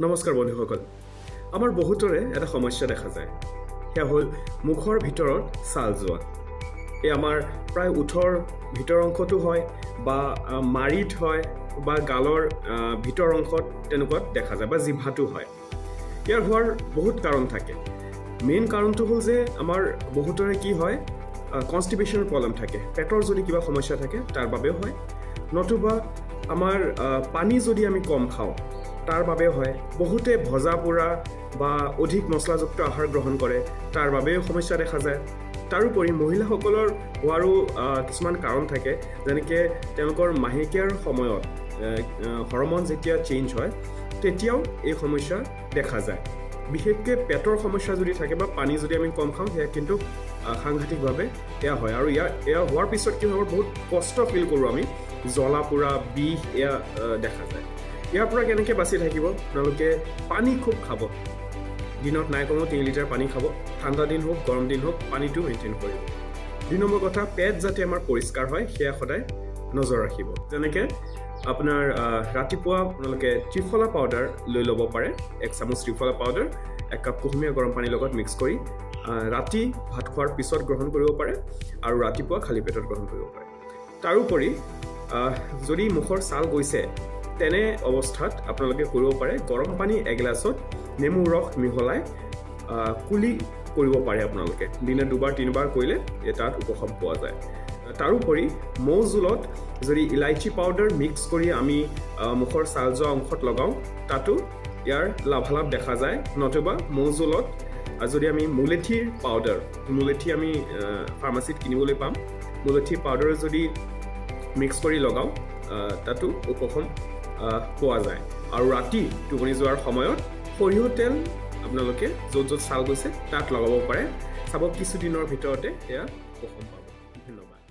নমস্কাৰ বন্ধুসকল, আমাৰ বহুতৰে এটা সমস্যা দেখা যায়। সেয়া হ'ল মুখৰ ভিতৰত ছাল যোৱা। এই আমাৰ প্ৰায় ওঠৰ ভিতৰ অংশটো হয় বা মাৰিত হয় বা গালৰ ভিতৰ অংশত তেনেকুৱাত দেখা যায় বা জিভাটো হয়। ইয়াৰ হোৱাৰ বহুত কাৰণ থাকে। মেইন কাৰণটো হ'ল যে আমাৰ বহুতৰে কি হয়, কনষ্টিপেশ্যনৰ প্ৰব্লেম থাকে। পেটৰ যদি কিবা সমস্যা থাকে তাৰ বাবেও হয়, নতুবা আমাৰ পানী যদি আমি কম খাওঁ তাৰ বাবে হয়। বহুতে ভজা পোৰা বা অধিক মছলাযুক্ত আহাৰ গ্ৰহণ কৰে, তাৰ বাবেও সমস্যা দেখা যায়। তাৰোপৰি মহিলাসকলৰ হোৱাৰো কিছুমান কাৰণ থাকে, যেনেকৈ তেওঁলোকৰ মাহেকীয়াৰ সময়ত হৰমন যেতিয়া চেঞ্জ হয় তেতিয়াও এই সমস্যা দেখা যায়। বিশেষকৈ পেটৰ সমস্যা যদি থাকে বা পানী যদি আমি কম খাওঁ, সেয়া কিন্তু সাংঘাতিকভাৱে এয়া হয়। আৰু এয়া হোৱাৰ পিছত কি হয়, বহুত কষ্ট ফিল কৰোঁ আমি, জ্বলা পোৰা বিষ এয়া দেখা যায়। ইয়াৰ পৰা কেনেকৈ বাচি থাকিব? আপোনালোকে পানী খুব খাব। দিনত নাই কমেও 3 লিটাৰ পানী খাব। ঠাণ্ডা দিন হওক গৰম দিন হওক পানীটো মেইনটেইন কৰিব। 2 নম্বৰ কথা, পেট যাতে আমাৰ পৰিষ্কাৰ হয় সেয়া সদায় নজৰ ৰাখিব। যেনেকৈ আপোনাৰ ৰাতিপুৱা আপোনালোকে ত্ৰিফলা পাউডাৰ লৈ ল'ব পাৰে। 1 চামুচ ত্ৰিফলা পাউডাৰ 1 কাপ কুহুমীয়া গৰম পানীৰ লগত মিক্স কৰি ৰাতি ভাত খোৱাৰ পিছত গ্ৰহণ কৰিব পাৰে আৰু ৰাতিপুৱা খালী পেটত গ্ৰহণ কৰিব পাৰে। তাৰোপৰি যদি মুখৰ ছাল গৈছে তেনে অৱস্থাত আপোনালোকে কৰিব পাৰে, গৰম পানী এগিলাছত নেমুৰ ৰস মিহলাই কুলি কৰিব পাৰে। আপোনালোকে দিনে 2-3 কৰিলে তাত উপশম পোৱা যায়। তাৰোপৰি মৌ জোলত যদি ইলাইচি পাউডাৰ মিক্স কৰি আমি মুখৰ ছাল যোৱা অংশত লগাওঁ, তাতো ইয়াৰ লাভালাভ দেখা যায়। নতুবা মৌ জোলত যদি আমি মুলেঠিৰ পাউডাৰ, মুলেঠি আমি ফাৰ্মাচীত কিনিবলৈ পাম, মুলেঠি পাউডাৰ যদি মিক্স কৰি লগাওঁ তাতো উপশম পোৱা যায়। আৰু ৰাতি টোপনি যোৱাৰ সময়ত সৰিয়হ তেল আপোনালোকে য'ত য'ত ছাল গৈছে তাত লগাব পাৰে। চাব কিছুদিনৰ ভিতৰতে এয়া উপশম পাব। ধন্যবাদ।